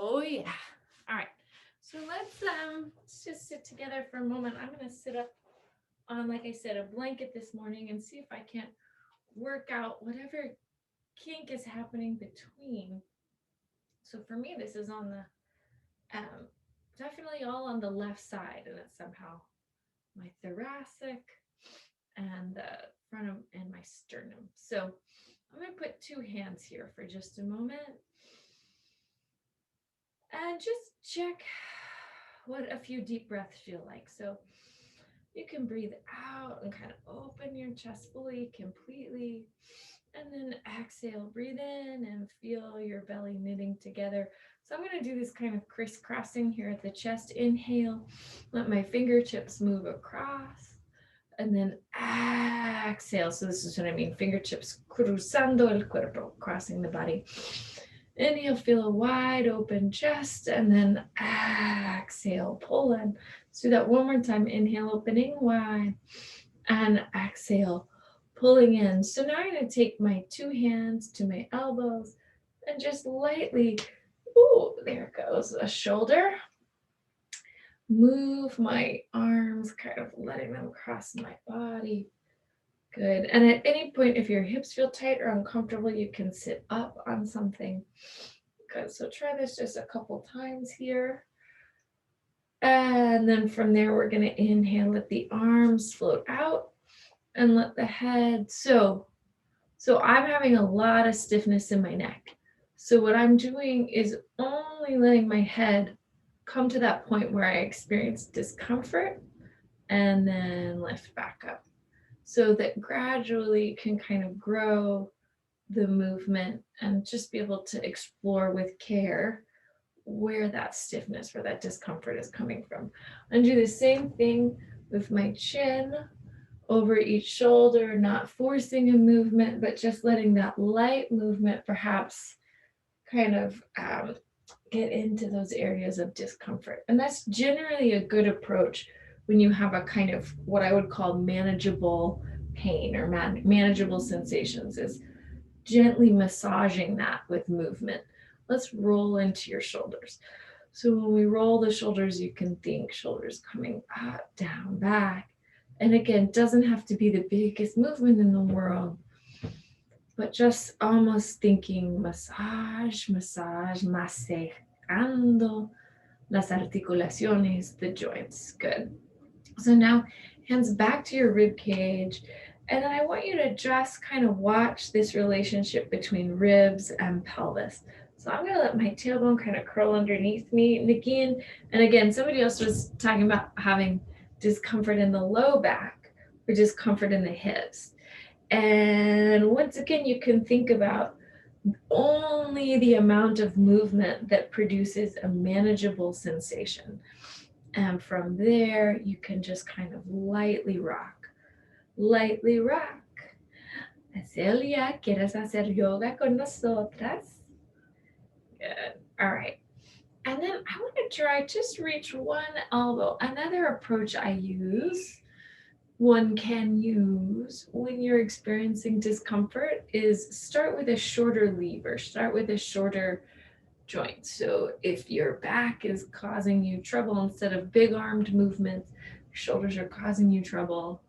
Oh yeah. All right. So let's just sit together for a moment. I'm gonna sit up on, like I said, a blanket this morning and see if I can't work out whatever kink is happening between. So for me, this is on the um, definitely all on the left side, and it's somehow my thoracic and the front of and my sternum. So I'm gonna put two hands here for just a moment and just check what a few deep breaths feel like. So you can breathe out and kind of open your chest fully, completely. And then exhale, breathe in and feel your belly knitting together. So I'm going to do this kind of crisscrossing here at the chest. Inhale, let my fingertips move across. And then exhale. So this is what I mean, fingertips cruzando el cuerpo, crossing the body. Inhale, feel a wide open chest, and then exhale, pull in. Let's do that one more time. Inhale, opening wide, and exhale, pulling in. So now I'm going to take my two hands to my elbows and just lightly, ooh, there it goes, a shoulder. Move my arms, kind of letting them cross my body. Good. And at any point, if your hips feel tight or uncomfortable, you can sit up on something. Good. So try this just a couple times here. And then from there, we're going to inhale, let the arms float out and let the head. So I'm having a lot of stiffness in my neck. So what I'm doing is only letting my head come to that point where I experience discomfort and then lift back up. So that gradually can kind of grow the movement and just be able to explore with care where that stiffness, where that discomfort is coming from. And do the same thing with my chin over each shoulder, not forcing a movement, but just letting that light movement perhaps kind of get into those areas of discomfort. And that's generally a good approach when you have a kind of what I would call manageable pain or manageable sensations, is gently massaging that with movement. Let's roll into your shoulders. So when we roll the shoulders, you can think shoulders coming up, down, back. And again, doesn't have to be the biggest movement in the world, but just almost thinking massage, massage, masejando las articulaciones, the joints. Good. So now hands back to your rib cage. And then I want you to just kind of watch this relationship between ribs and pelvis. So I'm going to let my tailbone kind of curl underneath me. And again, somebody else was talking about having discomfort in the low back or discomfort in the hips. And once again, you can think about only the amount of movement that produces a manageable sensation. And from there, you can just kind of lightly rock. Lightly rock. Celia, ¿quieres hacer yoga con nosotras? Good. All right. And then I want to try just reach one elbow. Another approach one can use when you're experiencing discomfort is start with a shorter lever, start with a shorter joint. So if your back is causing you trouble, instead of big armed movements, your shoulders are causing you trouble,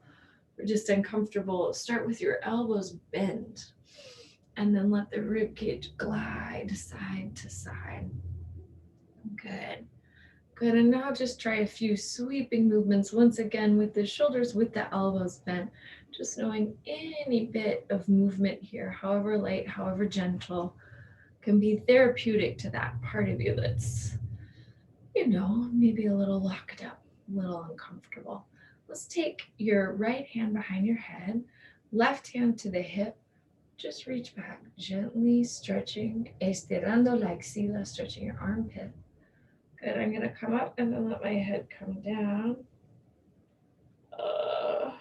or just uncomfortable, start with your elbows bent and then let the rib cage glide side to side. Good. Good. And now just try a few sweeping movements once again with the shoulders, with the elbows bent. Just knowing any bit of movement here, however light, however gentle, can be therapeutic to that part of you that's, maybe a little locked up, a little uncomfortable. Let's take your right hand behind your head, left hand to the hip. Just reach back, gently stretching, estirando la axila, stretching your armpit. Good. I'm going to come up and then let my head come down. Uh,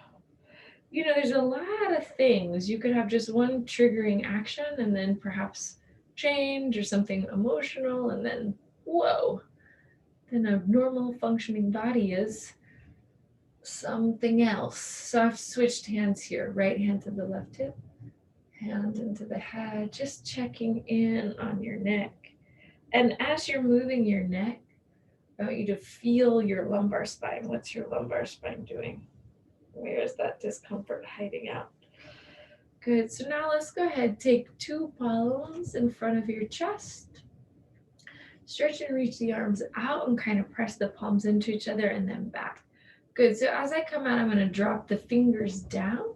there's a lot of things. You could have just one triggering action and then perhaps change or something emotional, and then, whoa, then a normal functioning body is something else. So I've switched hands here, right hand to the left hip, hand into the head, just checking in on your neck And as you're moving your neck, I want you to feel your lumbar spine. What's your lumbar spine doing? Where is that discomfort hiding out? Good. So now let's go ahead. Take two palms in front of your chest. Stretch and reach the arms out and kind of press the palms into each other and then back. Good. So as I come out, I'm going to drop the fingers down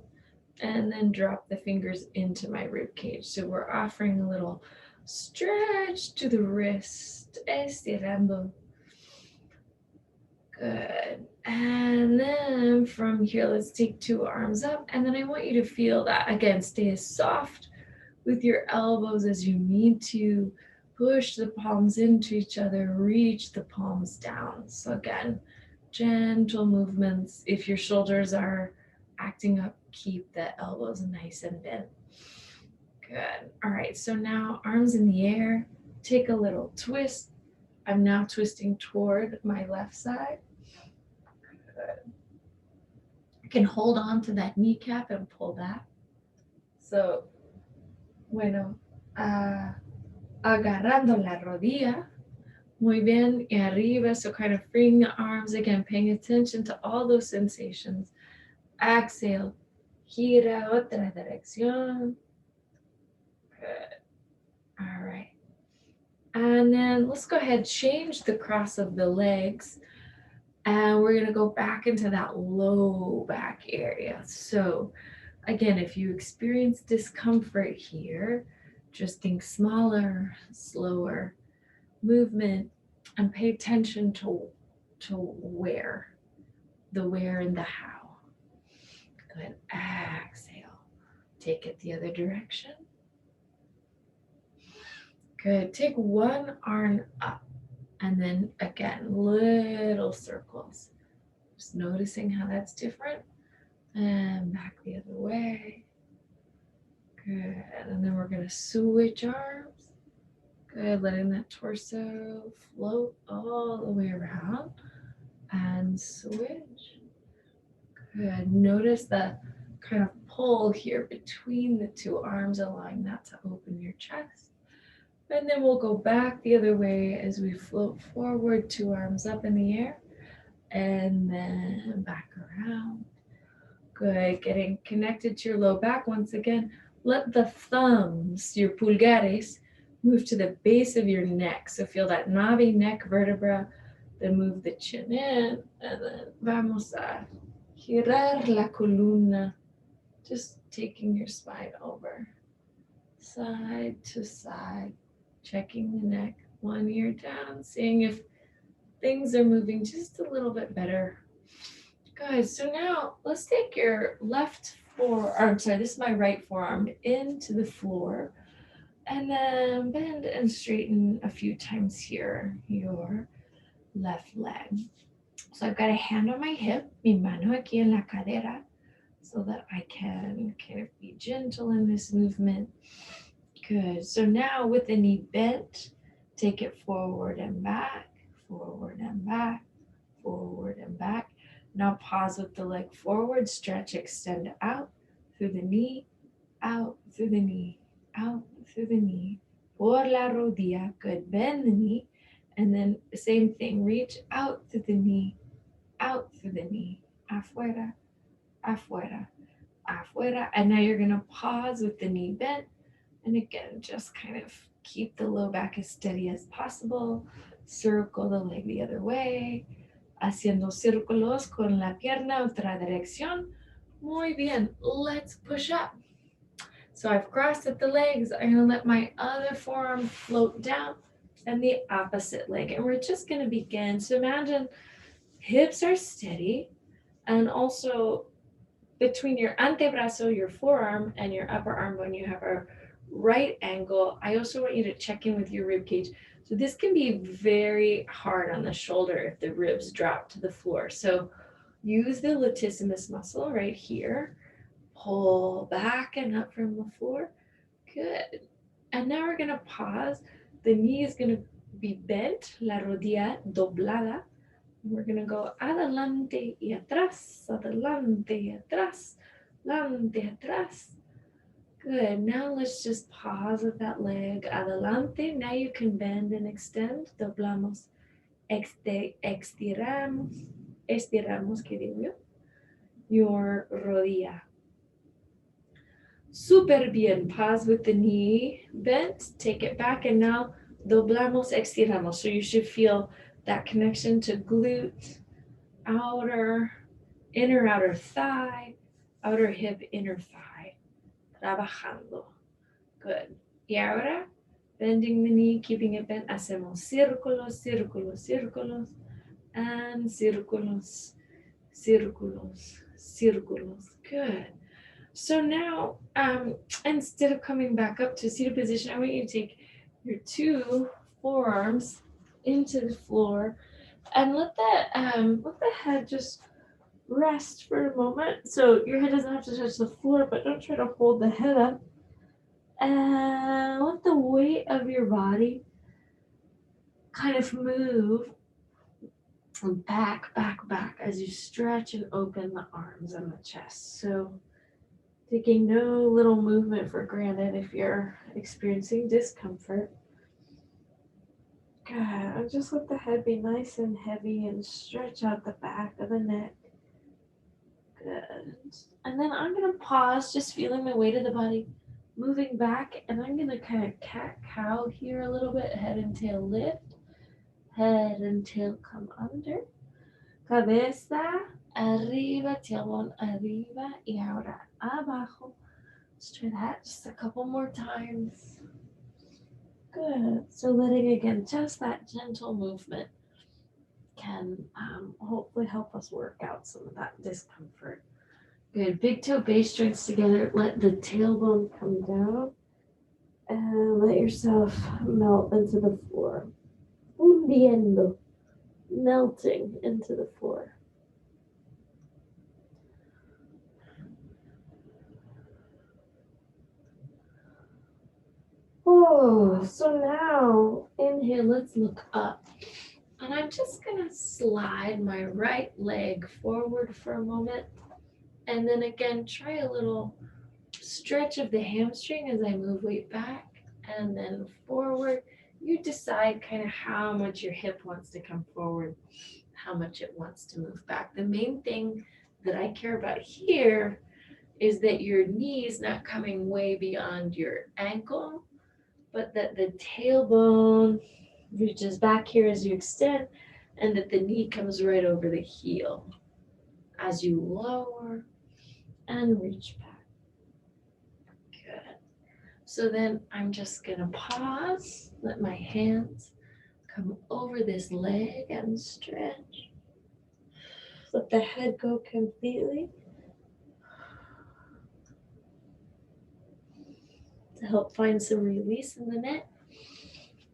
and then drop the fingers into my rib cage. So we're offering a little stretch to the wrist. Estirando. Good. And then from here, let's take two arms up. And then I want you to feel that again, stay as soft with your elbows as you need to. Push the palms into each other, reach the palms down. So again, gentle movements. If your shoulders are acting up, keep the elbows nice and bent. Good. All right, so now arms in the air. Take a little twist. I'm now twisting toward my left side. Good. You can hold on to that kneecap and pull back. So, bueno, agarrando la rodilla. Muy bien, y arriba, so kind of freeing the arms, again, paying attention to all those sensations. Exhale, gira otra dirección. Good. All right. And then let's go ahead, change the cross of the legs. And we're going to go back into that low back area. So again, if you experience discomfort here, just think smaller, slower movement, and pay attention to where, the where and the how. Good. Exhale. Take it the other direction. Good. Take one arm up and then again, little circles. Just noticing how that's different. And back the other way. Good. And then we're going to switch arms. Good. Letting that torso float all the way around. And switch. Good. Notice the kind of pull here between the two arms, allowing that to open your chest. And then we'll go back the other way as we float forward, two arms up in the air. And then back around. Good. Getting connected to your low back once again. Let the thumbs, your pulgares, move to the base of your neck. So feel that navi neck vertebra. Then move the chin in. And then vamos a girar la columna. Just taking your spine over. Side to side. Checking the neck. One ear down. Seeing if things are moving just a little bit better. Good. So now let's take your left forearm, sorry, this is my right forearm, into the floor. And then bend and straighten a few times here, your left leg. So I've got a hand on my hip, mi mano aquí en la cadera, so that I can kind of be gentle in this movement. Good. So now with the knee bent, take it forward and back, forward and back, forward and back. Now pause with the leg forward, stretch, extend out through the knee, out through the knee, out through the knee. Por la rodilla, good. Bend the knee. And then the same thing, reach out through the knee, out through the knee. Afuera, afuera, afuera. And now you're going to pause with the knee bent. And again, just kind of keep the low back as steady as possible. Circle the leg the other way. Haciendo círculos con la pierna, otra dirección. Muy bien. Let's push up. So I've crossed at the legs. I'm going to let my other forearm float down and the opposite leg. And we're just going to begin. So imagine hips are steady, and also between your antebrazo, your forearm, and your upper arm bone, you have a right angle. I also want you to check in with your rib cage. So this can be very hard on the shoulder if the ribs drop to the floor. So use the latissimus muscle right here. Pull back and up from the floor. Good. And now we're going to pause. The knee is going to be bent, la rodilla doblada. We're going to go adelante y atrás, adelante y atrás, adelante y atrás. Good. Now let's just pause with that leg. Adelante. Now you can bend and extend. Doblamos. Estiramos. Estiramos, que digo yo. Your rodilla. Super bien. Pause with the knee bent. Take it back. And now doblamos, estiramos. So you should feel that connection to glute, outer, inner outer thigh, outer hip, inner thigh. Trabajando. Good. Y ahora, bending the knee, keeping it bent, hacemos círculos, círculos, círculos, and círculos, círculos, círculos. Good. So now, instead of coming back up to seated position, I want you to take your two forearms into the floor and let the head just rest for a moment. So your head doesn't have to touch the floor, but don't try to hold the head up. And let the weight of your body kind of move back, back, back as you stretch and open the arms and the chest. So taking no little movement for granted if you're experiencing discomfort. Good. And just let the head be nice and heavy and stretch out the back of the neck. Good. And then I'm going to pause, just feeling my weight of the body moving back. And I'm going to kind of cat-cow here a little bit. Head and tail lift. Head and tail come under. Cabeza arriba, tailbone arriba. Y ahora abajo. Let's try that just a couple more times. Good. So letting again, just that gentle movement can hopefully help us work out some of that discomfort. Good. Big toe base joints together. Let the tailbone come down and let yourself melt into the floor. Hundiendo. Melting into the floor. Oh, so now inhale, let's look up. And I'm just going to slide my right leg forward for a moment. And then again, try a little stretch of the hamstring as I move weight back and then forward. You decide kind of how much your hip wants to come forward, how much it wants to move back. The main thing that I care about here is that your knee is not coming way beyond your ankle, but that the tailbone reaches back here as you extend and that the knee comes right over the heel as you lower and reach back. Good. So then I'm just going to pause, let my hands come over this leg and stretch. Let the head go completely. To help find some release in the neck.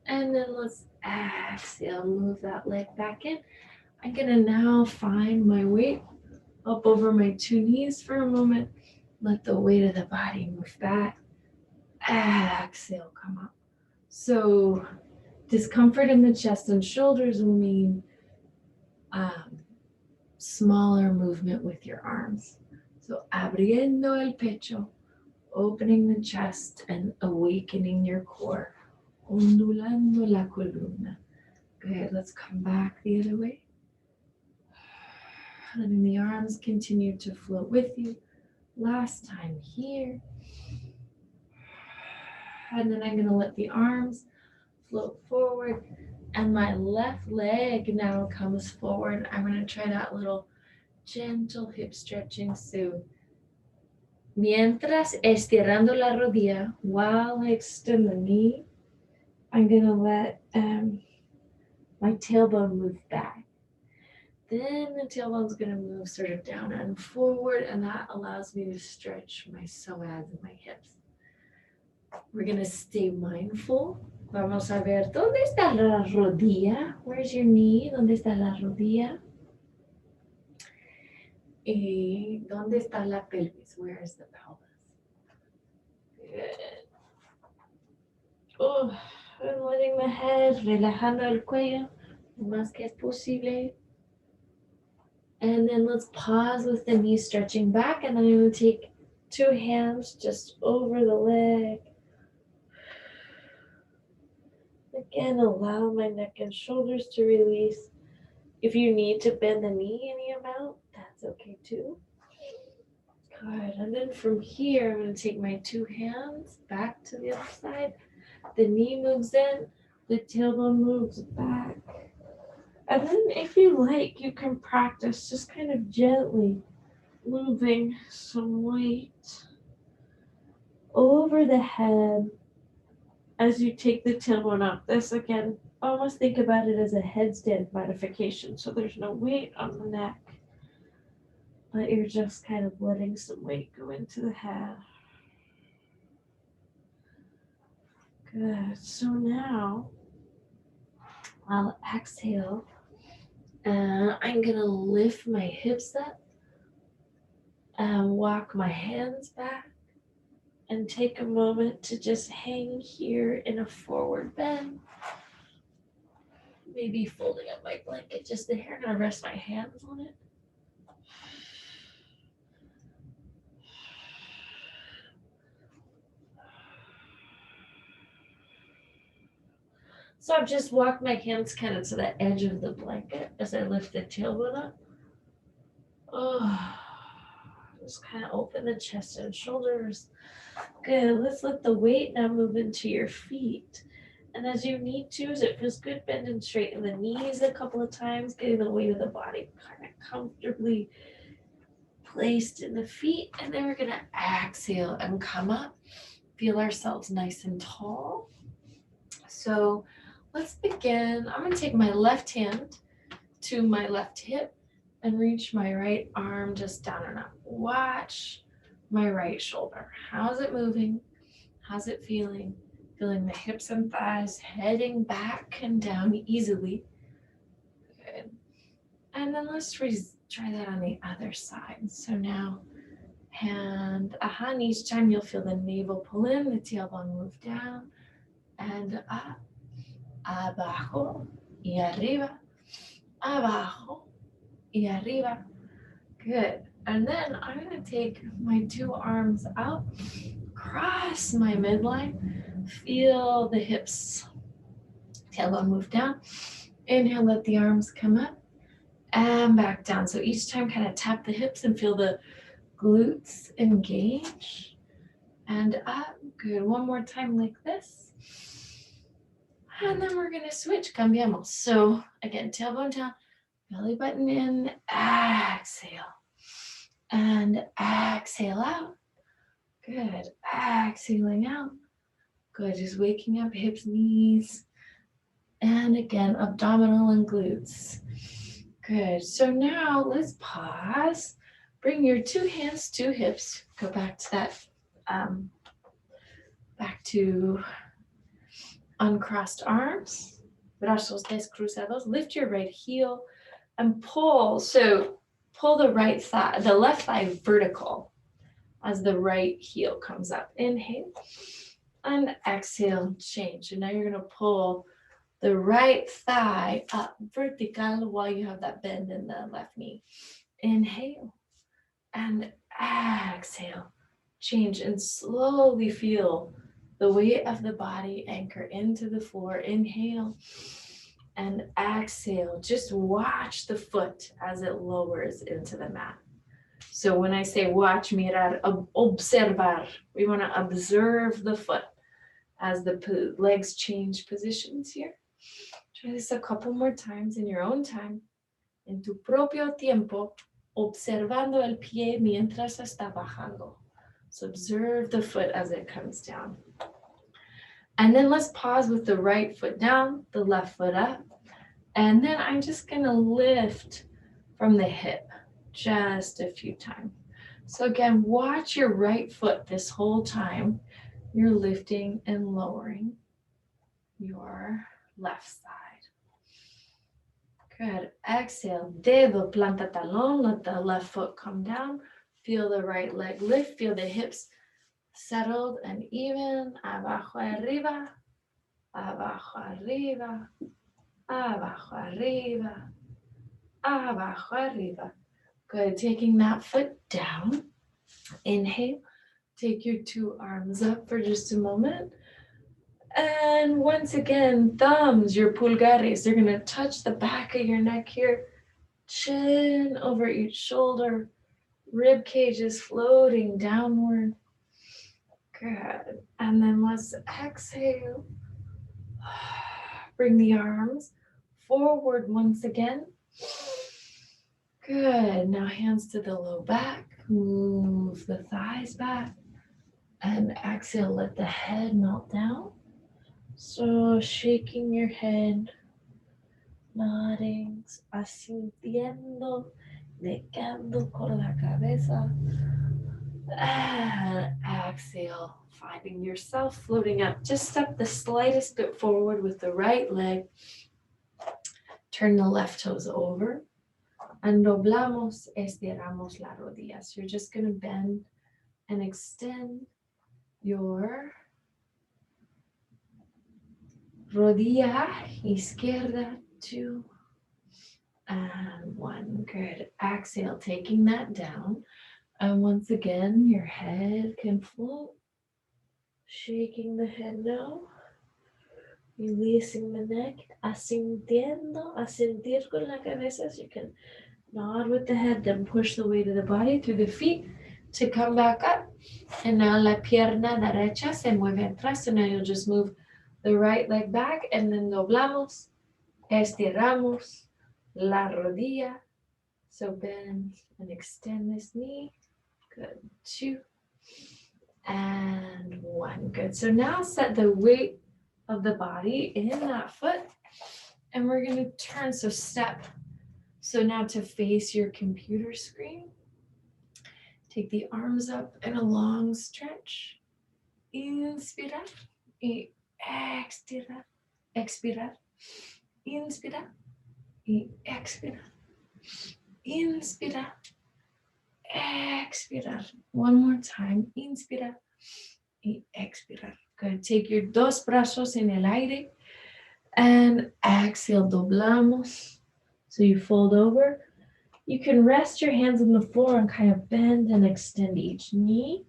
And then let's exhale, move that leg back in. I'm going to now find my weight up over my two knees for a moment. Let the weight of the body move back. Exhale, come up. So discomfort in the chest and shoulders will mean smaller movement with your arms. So abriendo el pecho, opening the chest and awakening your core. Ondulando la columna. Good, let's come back the other way. Letting the arms continue to float with you. Last time here. And then I'm going to let the arms float forward. And my left leg now comes forward. I'm going to try that little gentle hip stretching. So, mientras estirando la rodilla, while I extend the knee, I'm going to let my tailbone move back. Then the tailbone's going to move sort of down and forward, and that allows me to stretch my psoas and my hips. We're going to stay mindful. Vamos a ver, ¿dónde está la rodilla? Where's your knee? ¿Dónde está la rodilla? Y ¿dónde está la pelvis? Where is the pelvis? Good. Oh, I'm letting my head, relajando el cuello, lo más que es posible. And then let's pause with the knee stretching back, and then I'm going to take 2 hands just over the leg. Again, allow my neck and shoulders to release. If you need to bend the knee any amount, that's okay too. Good. And then from here, I'm going to take my 2 hands back to the other side. The knee moves in, the tailbone moves back. And then if you like, you can practice just kind of gently moving some weight over the head as you take the tailbone up. This again, almost think about it as a headstand modification. So there's no weight on the neck, but you're just kind of letting some weight go into the head. Good. So now I'll exhale and I'm going to lift my hips up and walk my hands back and take a moment to just hang here in a forward bend. Maybe folding up my blanket just a hair. I'm going to rest my hands on it. So I've just walked my hands kind of to the edge of the blanket as I lift the tailbone up. Oh, just kind of open the chest and shoulders. Good. Let's let the weight now move into your feet. And as you need to, as it feels good, bend and straighten the knees a couple of times, getting the weight of the body kind of comfortably placed in the feet. And then we're going to exhale and come up. Feel ourselves nice and tall. So let's begin. I'm going to take my left hand to my left hip and reach my right arm just down and up. Watch my right shoulder. How's it moving? How's it feeling? Feeling the hips and thighs heading back and down easily. Good. And then let's try that on the other side. So now, hand, and each time you'll feel the navel pull in, the tailbone move down, and up, abajo, y arriba, abajo, y arriba. Good. And then I'm going to take my 2 arms out, cross my midline, feel the hips, tailbone move down. Inhale, let the arms come up and back down. So each time kind of tap the hips and feel the glutes engage. And up. Good. One more time like this. And then we're going to switch. Cambiamos. So again, tailbone down, belly button in, exhale. And exhale out. Good. Exhaling out. Good. Just waking up hips, knees. And again, abdominal and glutes. Good. So now let's pause. Bring your 2 hands to hips. Go back to that, back to uncrossed arms. Brazos descruzados. Lift your right heel and pull. So pull the right thigh, the left thigh vertical as the right heel comes up. Inhale and exhale, change. And now you're going to pull the right thigh up vertical while you have that bend in the left knee. Inhale and exhale, change, and slowly feel the weight of the body anchor into the floor. Inhale and exhale. Just watch the foot as it lowers into the mat. So when I say watch, mirar, observar, we want to observe the foot as the legs change positions here. Try this a couple more times in your own time, en tu propio tiempo, observando el pie mientras está bajando. So observe the foot as it comes down. And then let's pause with the right foot down, the left foot up. And then I'm just going to lift from the hip just a few times. So again, watch your right foot this whole time. You're lifting and lowering your left side. Good. Exhale. Dedo, planta talón. Let the left foot come down. Feel the right leg lift. Feel the hips settled and even. Abajo, arriba. Abajo, arriba. Abajo, arriba. Abajo, arriba. Good. Taking that foot down. Inhale. Take your two arms up for just a moment. And once again, thumbs, your pulgares, they're going to touch the back of your neck here. Chin over each shoulder. Rib cage is floating downward. Good. And then let's exhale. Bring the arms forward once again. Good. Now hands to the low back. Move the thighs back. And exhale, let the head melt down. So shaking your head, nodding, asintiendo, negando con la cabeza. And exhale, finding yourself floating up. Just step the slightest bit forward with the right leg. Turn the left toes over. And doblamos, estiramos la rodillas. You're just going to bend and extend your rodilla izquierda, 2 and 1. Good. Exhale, taking that down. And once again, your head can float. Shaking the head now. Releasing the neck. Asintiendo. Asentir con la cabeza. So you can nod with the head, then push the weight of the body through the feet to come back up. And now la pierna derecha se mueve atrás. So now you'll just move the right leg back and then doblamos, estiramos la rodilla. So bend and extend this knee. Good. 2 and 1. Good. So now set the weight of the body in that foot. And we're going to turn. So step. So now to face your computer screen. Take the arms up in a long stretch. Inspirar y expirar. Expirar. Inspirar y expirar. Inspirar. Expirar. One more time. Inspirar y expirar. Good. Take your dos brazos en el aire and exhale. Doblamos. So you fold over. You can rest your hands on the floor and kind of bend and extend each knee.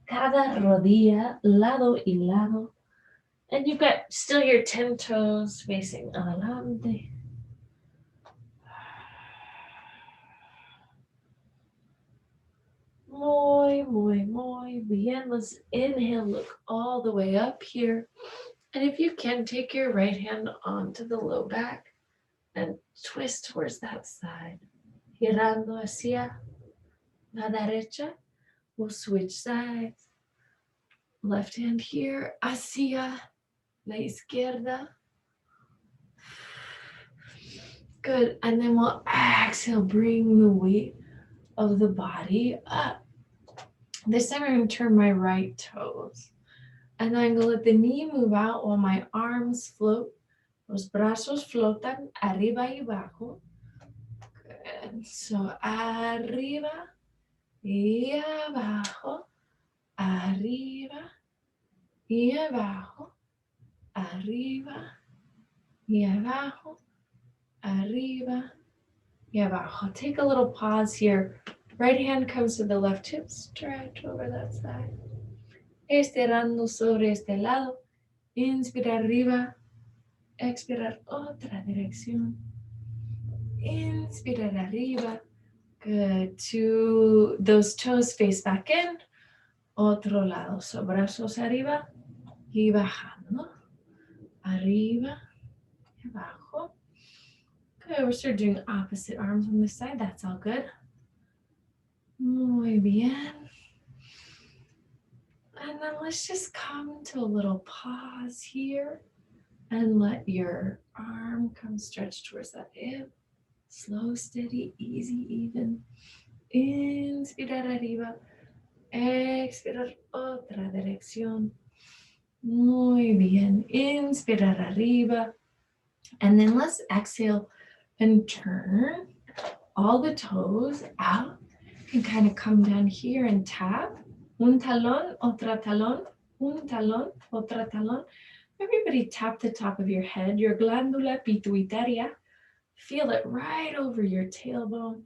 Cada rodilla, lado y lado. And you've got still your 10 toes facing adelante. Muy bien. Let's inhale, look all the way up here. And if you can, take your right hand onto the low back and twist towards that side. Girando hacia la derecha. We'll switch sides. Left hand here, hacia la izquierda. Good. And then we'll exhale, bring the weight of the body up. This time I'm going to turn my right toes. And then I'm going to let the knee move out while my arms float. Los brazos flotan arriba y abajo. Good. So arriba y abajo. Arriba y abajo. Arriba y abajo. Arriba y abajo. Take a little pause here. Right hand comes to the left hip, stretch over that side. Estirando sobre este lado. Inspira arriba. Expirar otra dirección. Inspirar arriba. Good. To those toes face back in. Otro lado. So brazos arriba y bajando. Arriba y abajo. Good. We're sort of doing opposite arms on this side. That's all good. Muy bien. And then let's just come to a little pause here and let your arm come stretch towards that hip. Slow, steady, easy, even. Inspirar arriba. Expirar otra dirección. Muy bien. Inspirar arriba. And then let's exhale and turn all the toes out. You can kind of come down here and tap. Un talón, otra talón, un talón, otra talón. Everybody tap the top of your head, your glándula pituitaria. Feel it right over your tailbone.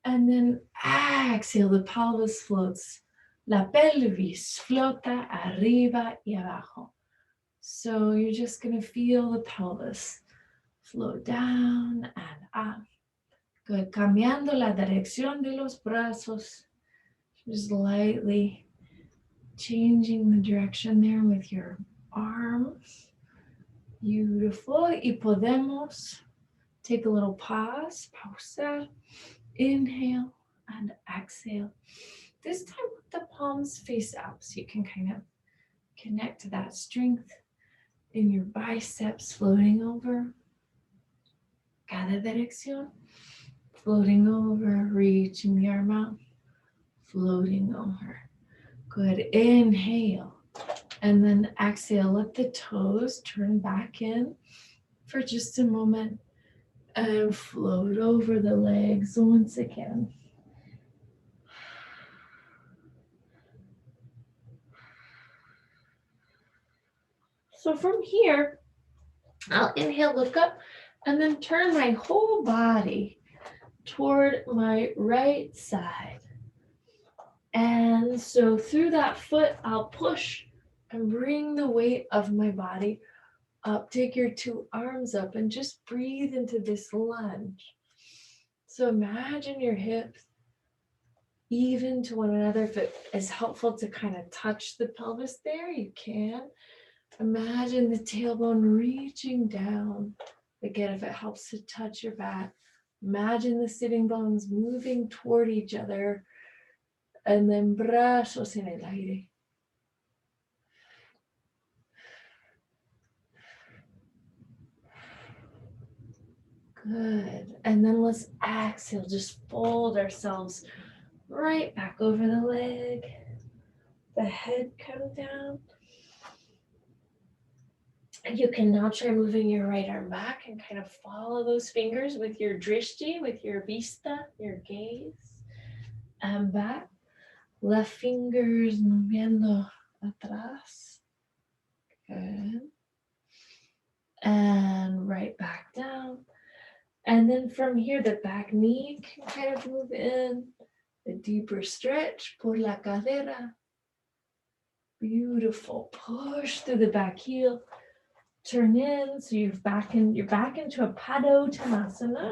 And then exhale, the pelvis floats La pelvis flota arriba y abajo. So you're just going to feel the pelvis float down and up. Good. Cambiando la dirección de los brazos. Just lightly changing the direction there with your arms. Beautiful. Y podemos take a little pause. Pausa. Inhale and exhale. This time with the palms face up so you can kind of connect to that strength in your biceps floating over. Cada dirección. Floating over, reaching the arm out. Floating over. Good. Inhale. And then exhale. Let the toes turn back in for just a moment. And float over the legs once again. So from here, I'll inhale, look up, and then turn my whole body toward my right side. And so through that foot, I'll push and bring the weight of my body up. Take your two arms up and just breathe into this lunge. So imagine your hips even to one another. If it is helpful to kind of touch the pelvis there, you can. Imagine the tailbone reaching down. Again, if it helps to touch your back, imagine the sitting bones moving toward each other. And then brazos en el aire. Good. And then let's exhale. Just fold ourselves right back over the leg. The head come down. And you can now try moving your right arm back and kind of follow those fingers with your drishti, with your vista, your gaze. And back. Left fingers moviendo atrás. Good. And right back down. And then from here, the back knee can kind of move in. A deeper stretch por la cadera. Beautiful. Push through the back heel. Turn in. So you're back into a Padottanasana.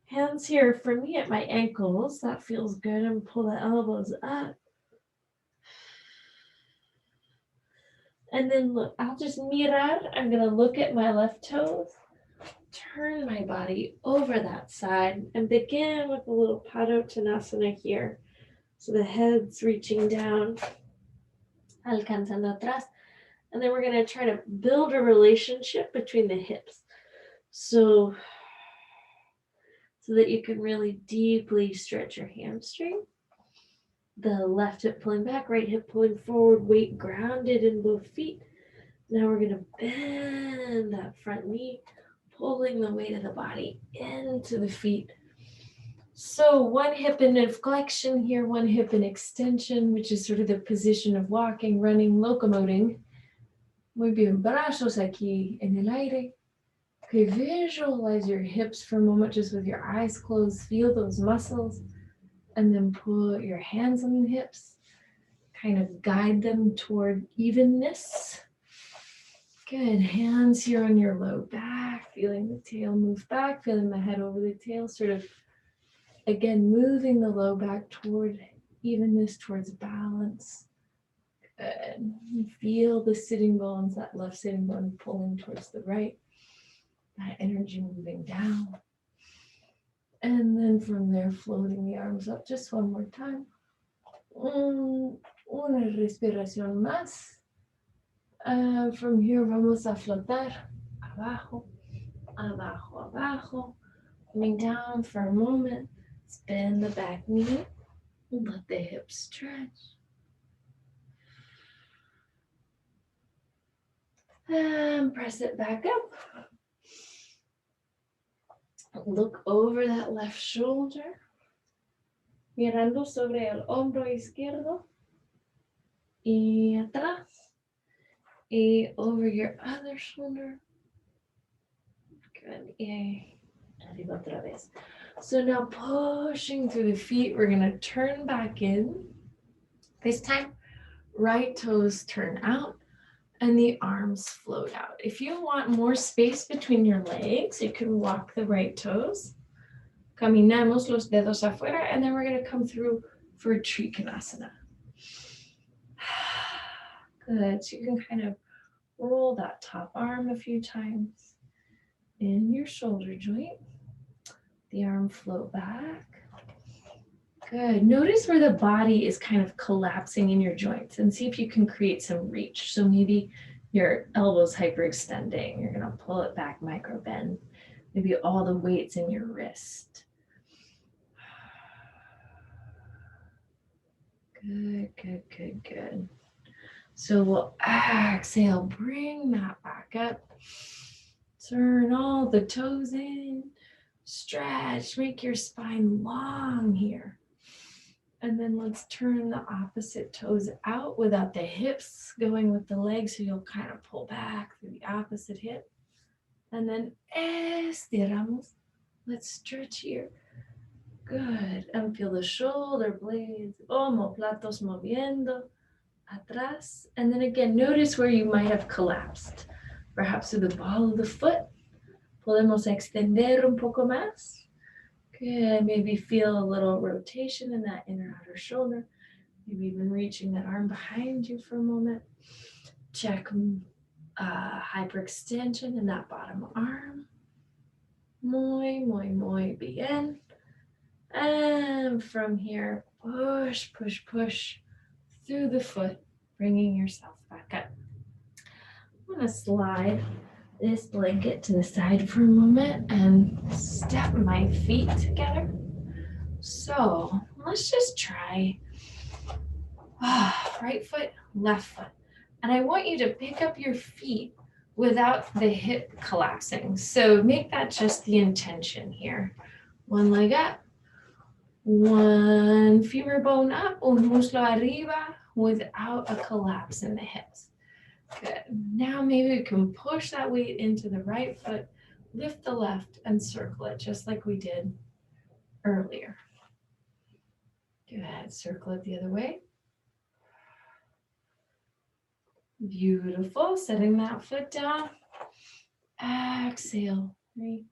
Hands here for me at my ankles. That feels good. And pull the elbows up. And then look, I'll just mirar. I'm going to look at my left toes. Turn my body over that side and begin with a little Padottanasana here. So the head's reaching down, alcanzando atrás. And then we're going to try to build a relationship between the hips. So that you can really deeply stretch your hamstring. The left hip pulling back, right hip pulling forward, weight grounded in both feet. Now we're going to bend that front knee, pulling the weight of the body into the feet. So one hip in flexion here, one hip in extension, which is sort of the position of walking, running, locomoting. Muy bien, brazos aquí en el aire. Okay, visualize your hips for a moment just with your eyes closed. Feel those muscles. And then put your hands on the hips. Kind of guide them toward evenness. Good. Hands here on your low back. Feeling the tail move back. Feeling the head over the tail. Sort of, again, moving the low back toward evenness, towards balance. Good. Feel the sitting bones, that left sitting bone pulling towards the right. That energy moving down. And then from there, floating the arms up just one more time. Una respiración más. From here, vamos a flotar. Abajo, abajo, abajo. Coming down for a moment. Bend the back knee. Let the hips stretch. And press it back up. Look over that left shoulder. Mirando sobre el hombro izquierdo. Y atrás. Y over your other shoulder. Good. Y arriba otra vez. So now pushing through the feet, we're going to turn back in. This time, right toes turn out and the arms float out. If you want more space between your legs, you can walk the right toes. Caminamos los dedos afuera, and then we're going to come through for a Trikonasana. Good. So you can kind of roll that top arm a few times in your shoulder joint. The arm float back. Good. Notice where the body is kind of collapsing in your joints and see if you can create some reach. So maybe your elbows hyperextending. You're going to pull it back, micro bend. Maybe all the weight's in your wrist. Good, good, good, good. So we'll exhale, bring that back up. Turn all the toes in. Stretch, make your spine long here. And then let's turn the opposite toes out without the hips going with the legs. So you'll kind of pull back through the opposite hip. And then estiramos. Let's stretch here. Good. And feel the shoulder blades, omoplatos moviendo, atrás. And then again, notice where you might have collapsed. Perhaps through the ball of the foot. Podemos extender un poco más. Good. Maybe feel a little rotation in that inner outer shoulder. Maybe even reaching that arm behind you for a moment. Check hyperextension in that bottom arm. Muy bien. And from here, push, push, push through the foot, bringing yourself back up. I'm going to slide this blanket to the side for a moment and step my feet together. So let's just try right foot, left foot. And I want you to pick up your feet without the hip collapsing. So make that just the intention here. One leg up, one femur bone up, un muslo arriba without a collapse in the hips. Good. Now maybe we can push that weight into the right foot, lift the left and circle it just like we did earlier. Good. Circle it the other way. Beautiful. Setting that foot down. Exhale. 3,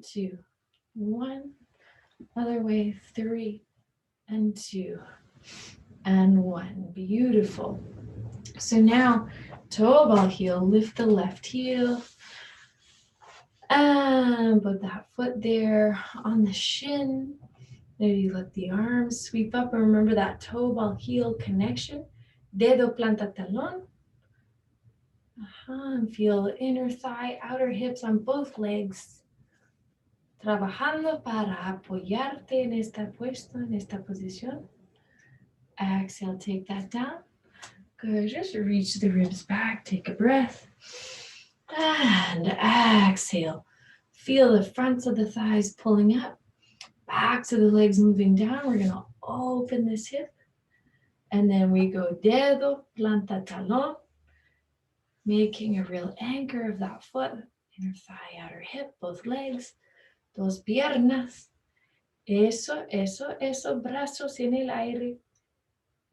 2, 1. Other way. 3 and 2 and 1. Beautiful. So now toe ball heel. Lift the left heel. And put that foot there on the shin. Maybe let the arms sweep up. And remember that toe ball heel connection. Dedo planta talón. And feel inner thigh, outer hips on both legs. Trabajando para apoyarte en esta puesto, en esta posición. Exhale, take that down. Good, just reach the ribs back, take a breath. And exhale. Feel the fronts of the thighs pulling up. Backs of the legs moving down. We're going to open this hip. And then we go dedo, planta, talón. Making a real anchor of that foot, inner thigh, outer hip, both legs, dos piernas. Eso, eso, eso, brazos en el aire.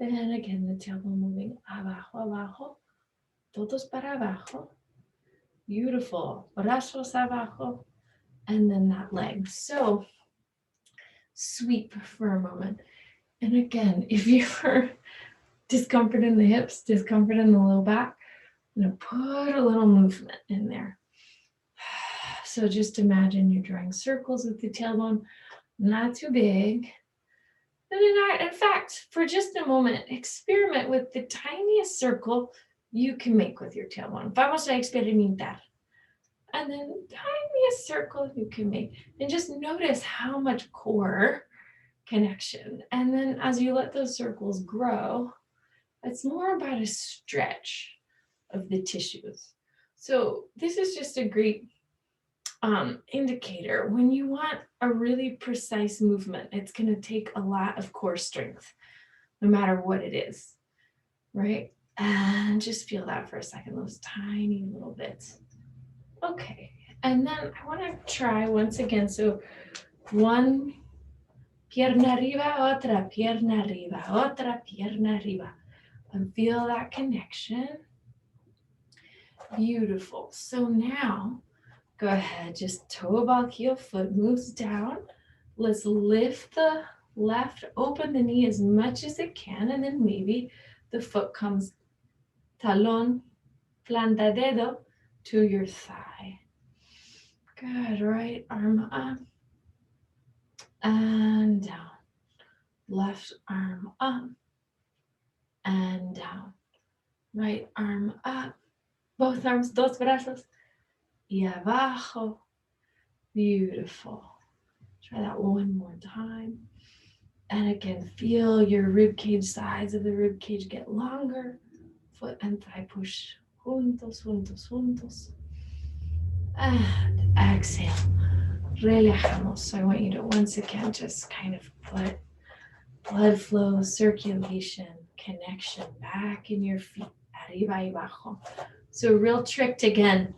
And again, the tailbone moving abajo, abajo, todos para abajo. Beautiful. Brazos abajo. And then that leg. So sweep for a moment. And again, if you're discomfort in the hips, discomfort in the low back, I'm going to put a little movement in there. So just imagine you're drawing circles with the tailbone, not too big. And in fact, for just a moment, experiment with the tiniest circle you can make with your tailbone. Vamos a experimentar. And then tiniest circle you can make. And just notice how much core connection. And then as you let those circles grow, it's more about a stretch of the tissues. So this is just a great indicator. When you want a really precise movement, it's going to take a lot of core strength, no matter what it is, right? And just feel that for a second, those tiny little bits. Okay, and then I want to try once again. So One pierna arriba, otra pierna arriba, otra pierna arriba. And feel that connection. Beautiful. So now, go ahead, just toe ball, heel, foot moves down. Let's lift the left, open the knee as much as it can, and then maybe the foot comes talon, planta dedo to your thigh. Good, right arm up and down. Left arm up and down. Right arm up. Both arms, dos brazos. Y abajo. Beautiful. Try that one more time. And again, feel your rib cage, sides of the rib cage get longer. Foot and thigh push juntos, juntos, juntos. And exhale. Relajamos. So I want you to once again just kind of put blood flow, circulation, connection back in your feet. Arriba y abajo. So real trick again.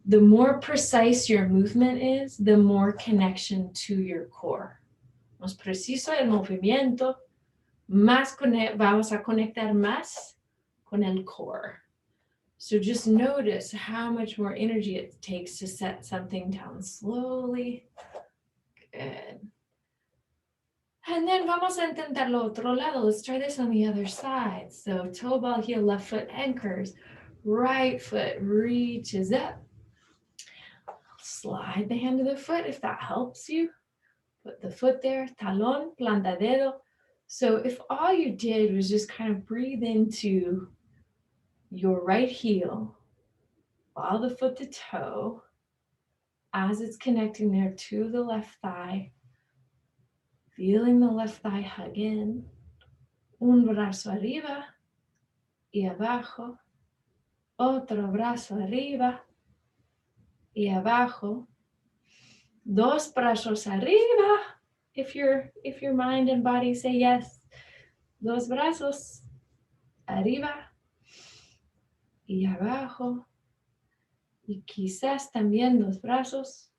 The more precise your movement is, the more connection to your core. Más preciso el movimiento, más vamos a conectar más con el core. So just notice how much more energy it takes to set something down slowly. Good. And then vamos a intentar lo otro lado. Let's try this on the other side. So toe ball heel, left foot anchors. Right foot reaches up. Slide the hand to the foot if that helps you. Put the foot there, talón, planta dedo. So if all you did was just kind of breathe into your right heel, follow the foot to toe, as it's connecting there to the left thigh, feeling the left thigh hug in, un brazo arriba y abajo, otro brazo arriba y abajo, dos brazos arriba, if your mind and body say yes, dos brazos arriba y abajo, y quizás también dos brazos.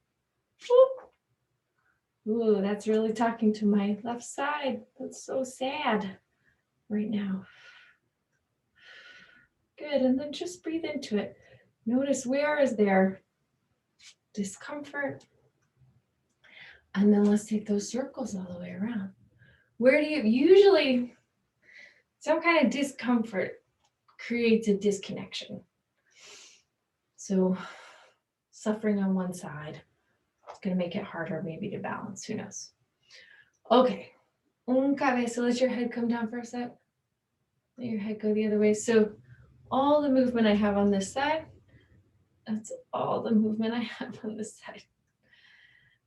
Ooh, that's really talking to my left side. That's so sad right now. Good, and then just breathe into it. Notice where is there discomfort. And then let's take those circles all the way around. Where do you usually, some kind of discomfort creates a disconnection. So suffering on one side, it's going to make it harder maybe to balance. Who knows? Okay. Un cabeza, let your head come down for a sec. Let your head go the other way. So all the movement I have on this side, that's all the movement I have on this side.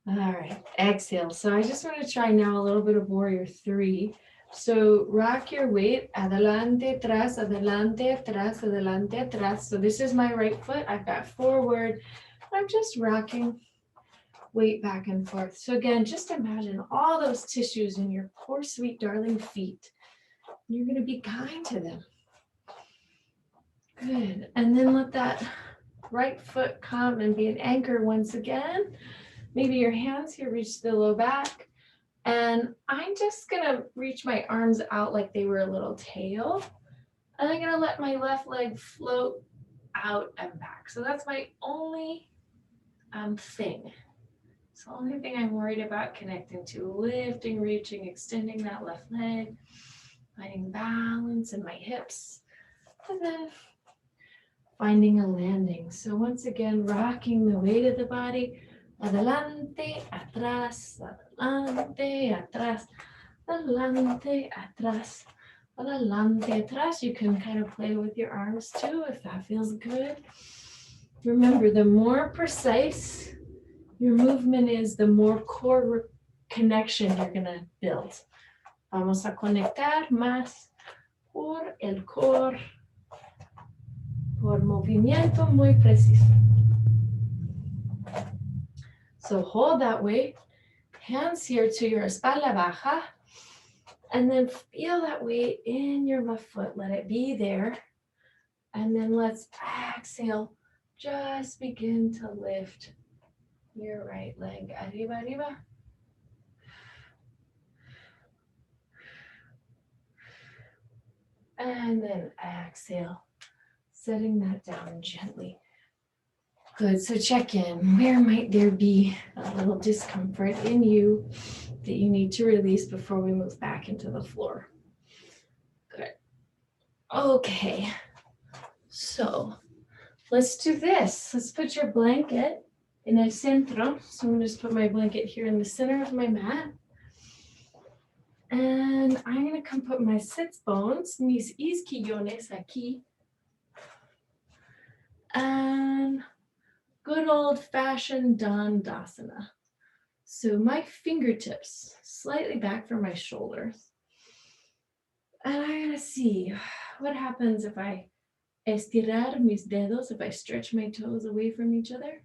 All right, exhale. So I just want to try now a little bit of warrior 3. So rock your weight, adelante, atrás, adelante, atrás, adelante, atrás. So this is my right foot. I've got forward. I'm just rocking weight back and forth. So again, just imagine all those tissues in your poor, sweet, darling feet. You're going to be kind to them. Good. And then let that right foot come and be an anchor once again. Maybe your hands here reach the low back. And I'm just going to reach my arms out like they were a little tail. And I'm going to let my left leg float out and back. So that's my only thing. It's the only thing I'm worried about connecting to. Lifting, reaching, extending that left leg. Finding balance in my hips. And then finding a landing. So once again, rocking the weight of the body. Adelante, atrás, adelante, atrás, adelante, atrás, adelante, atrás. You can kind of play with your arms too if that feels good. Remember, the more precise your movement is, the more core connection you're going to build. Vamos a conectar más por el core, por movimiento muy preciso. So hold that weight, hands here to your espalda baja, and then feel that weight in your left foot. Let it be there. And then let's exhale. Just begin to lift your right leg. Arriba, arriba. And then exhale, setting that down gently. Good. So check in. Where might there be a little discomfort in you that you need to release before we move back into the floor? Good. Okay. So let's do this. Let's put your blanket in el centro. So I'm going to just put my blanket here in the center of my mat. And I'm going to come put my sits bones, mis isquillones aquí. And good old fashioned Dandasana. So my fingertips slightly back from my shoulders. And I'm going to see what happens if I estirar mis dedos, if I stretch my toes away from each other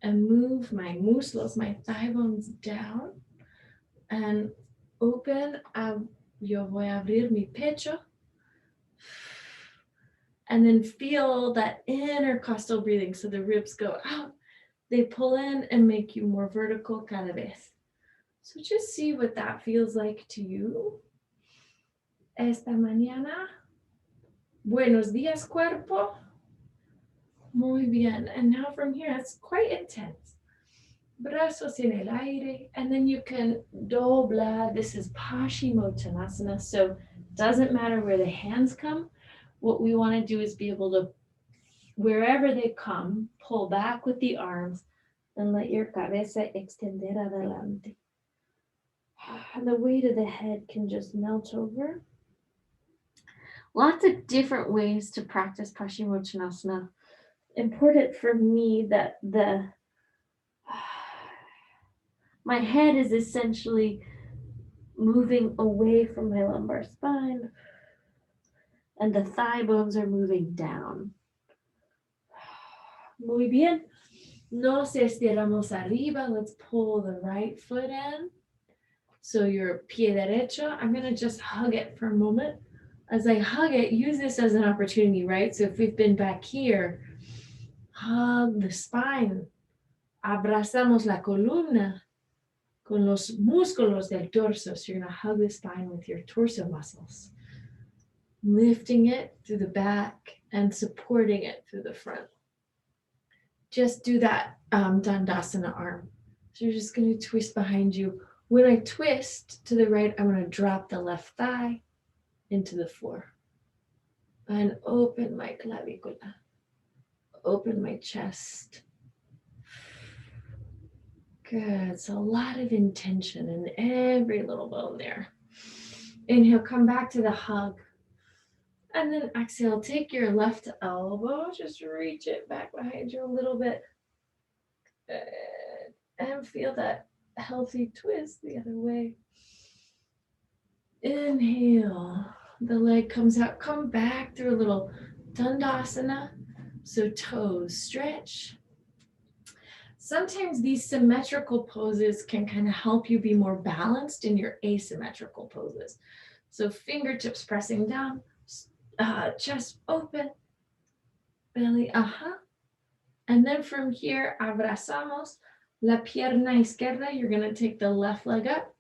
and move my muslos, my thigh bones down and open. Yo voy a abrir mi pecho. And then feel that intercostal breathing. So the ribs go out, they pull in and make you more vertical cada vez. So just see what that feels like to you. Esta mañana. Buenos días, cuerpo. Muy bien. And now from here, it's quite intense. Brazos en el aire. And then you can dobla. This is Paschimottanasana. So it doesn't matter where the hands come. What we want to do is be able to, wherever they come, pull back with the arms and let your cabeza extender adelante. And the weight of the head can just melt over. Lots of different ways to practice Paschimottanasana. Important for me that my head is essentially moving away from my lumbar spine and the thigh bones are moving down. Muy bien. Nos estiramos arriba. Let's pull the right foot in. So your pie derecho, I'm going to just hug it for a moment. As I hug it, use this as an opportunity, right? So if we've been back here, hug the spine. Abrazamos la columna con los músculos del torso. So you're going to hug the spine with your torso muscles. Lifting it through the back and supporting it through the front. Just do that Dandasana arm. So you're just going to twist behind you. When I twist to the right, I'm going to drop the left thigh into the floor. And open my clavicula. Open my chest. Good. So a lot of intention in every little bone there. Inhale, come back to the hug. And then exhale, take your left elbow, just reach it back behind you a little bit. And feel that healthy twist the other way. Inhale, the leg comes out, come back through a little Dandasana. So toes stretch. Sometimes these symmetrical poses can kind of help you be more balanced in your asymmetrical poses. So fingertips pressing down, chest open, belly, And then from here, abrazamos la pierna izquierda. You're going to take the left leg up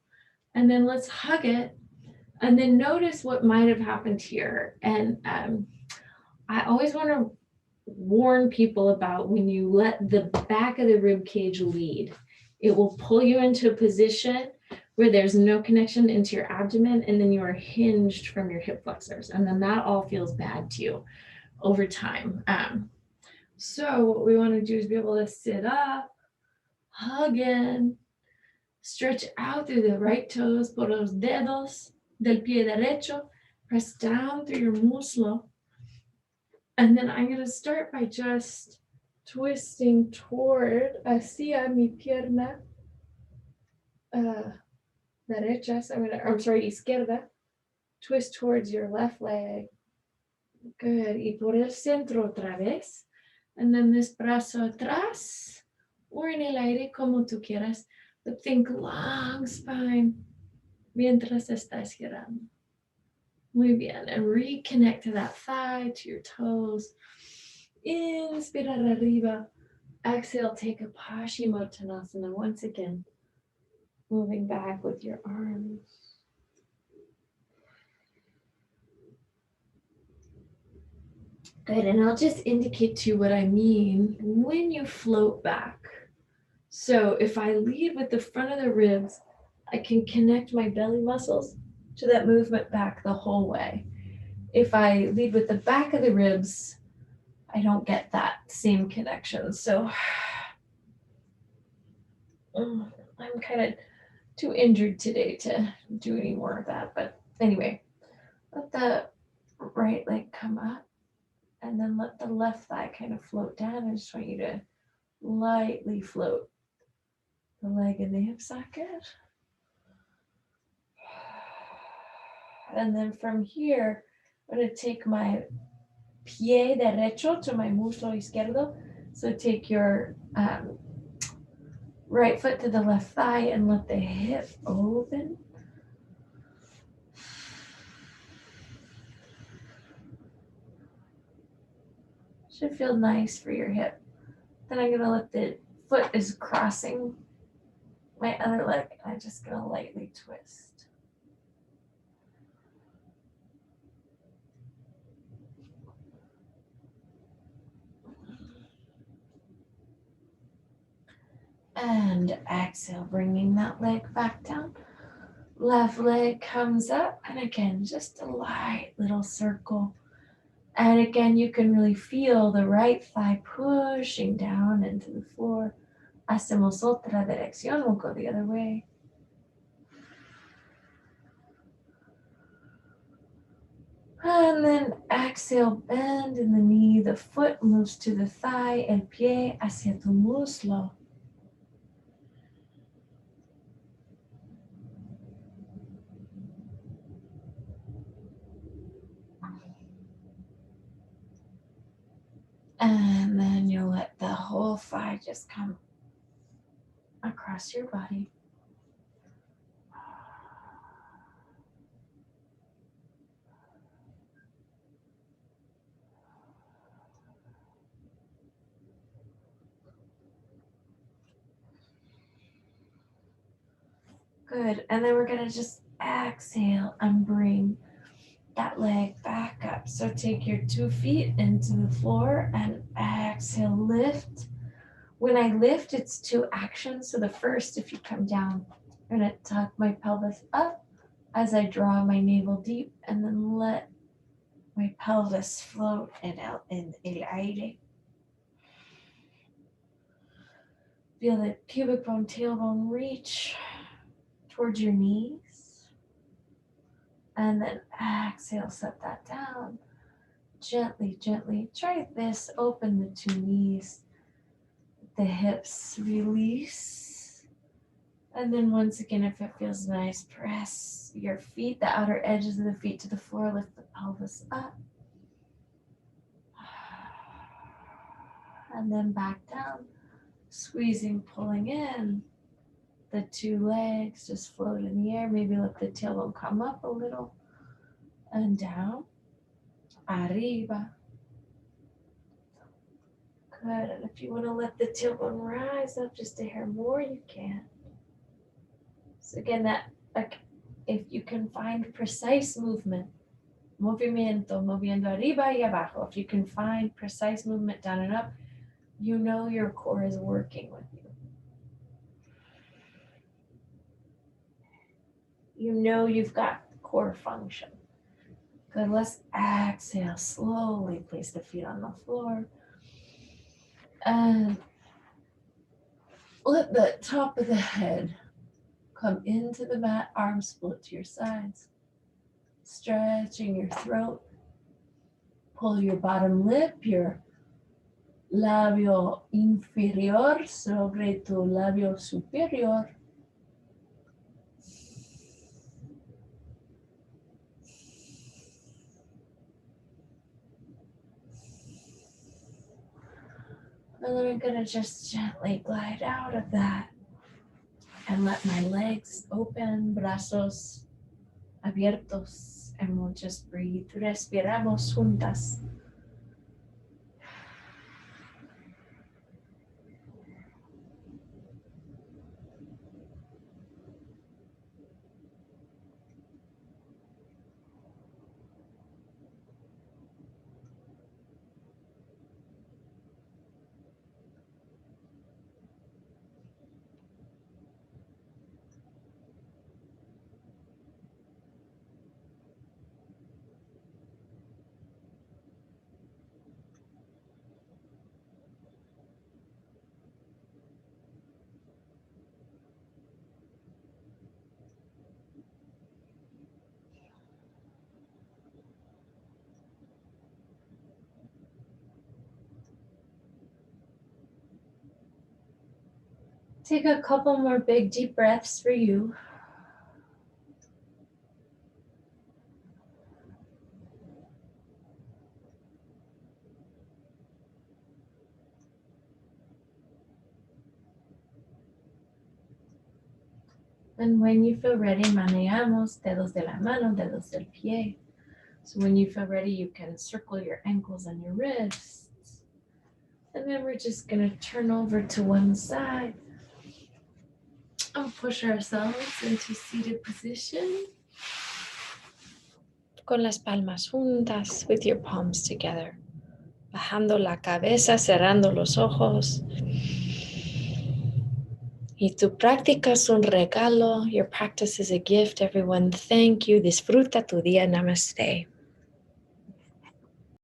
and then let's hug it. And then notice what might have happened here. And I always want to warn people about when you let the back of the rib cage lead. It will pull you into a position where there's no connection into your abdomen and then you are hinged from your hip flexors. And then that all feels bad to you over time. So what we want to do is be able to sit up, hug in, stretch out through the right toes por los dedos del pie derecho, press down through your muslo. And then I'm going to start by just twisting toward hacia mi pierna derecha. So izquierda. Twist towards your left leg. Good. Y por el centro otra vez. And then this brazo atrás or en el aire como tú quieras. But think long spine mientras estás girando. Muy bien. And reconnect to that thigh, to your toes. Inspirar arriba. Exhale, take a Paschimottanasana once again. Moving back with your arms. Good, and I'll just indicate to you what I mean when you float back. So if I lead with the front of the ribs, I can connect my belly muscles to that movement back the whole way. If I lead with the back of the ribs, I don't get that same connection. So I'm kind of too injured today to do any more of that. But anyway, let the right leg come up and then let the left thigh kind of float down. I just want you to lightly float the leg in the hip socket. And then from here, I'm going to take my pie derecho to my muslo izquierdo. So take your right foot to the left thigh and let the hip open. Should feel nice for your hip. Then I'm going to let the foot is crossing my other leg. I'm just going to lightly twist. And exhale, bringing that leg back down. Left leg comes up, and again, just a light little circle. And again, you can really feel the right thigh pushing down into the floor. Hacemos otra dirección, we'll go the other way. And then exhale, bend in the knee, the foot moves to the thigh, el pie hacia tu muslo. And then you'll let the whole thigh just come across your body. Good. And then we're going to just exhale and bring that leg back up. So take your 2 feet into the floor and exhale, lift. When I lift, it's 2 actions. So the first, if you come down, I'm going to tuck my pelvis up as I draw my navel deep and then let my pelvis float in el aire. Feel the pubic bone, tailbone reach towards your knees. And then exhale, set that down. Gently, gently. Try this. Open the 2 knees. The hips release. And then once again, if it feels nice, press your feet, the outer edges of the feet to the floor. Lift the pelvis up. And then back down. Squeezing, pulling in. The 2 legs just float in the air. Maybe let the tailbone come up a little. And down. Arriba. Good. And if you want to let the tailbone rise up just a hair more, you can. So again, that if you can find precise movement, movimiento, moviendo arriba y abajo. If you can find precise movement down and up, you know your core is working with you. You know you've got core function. Good. Let's exhale slowly. Place the feet on the floor. And let the top of the head come into the mat, arms split to your sides. Stretching your throat. Pull your bottom lip, your labio inferior sobre tu labio superior. And then I'm going to just gently glide out of that and let my legs open, brazos abiertos, and we'll just breathe. Respiramos juntas. Take a couple more big deep breaths for you. And when you feel ready, manejamos dedos de la mano, dedos del pie. So when you feel ready, you can circle your ankles and your wrists. And then we're just going to turn over to one side and push ourselves into seated position. Con las palmas juntas, with your palms together. Bajando la cabeza, cerrando los ojos. Y tu práctica es un regalo. Your practice is a gift, everyone. Thank you. Disfruta tu día. Namaste.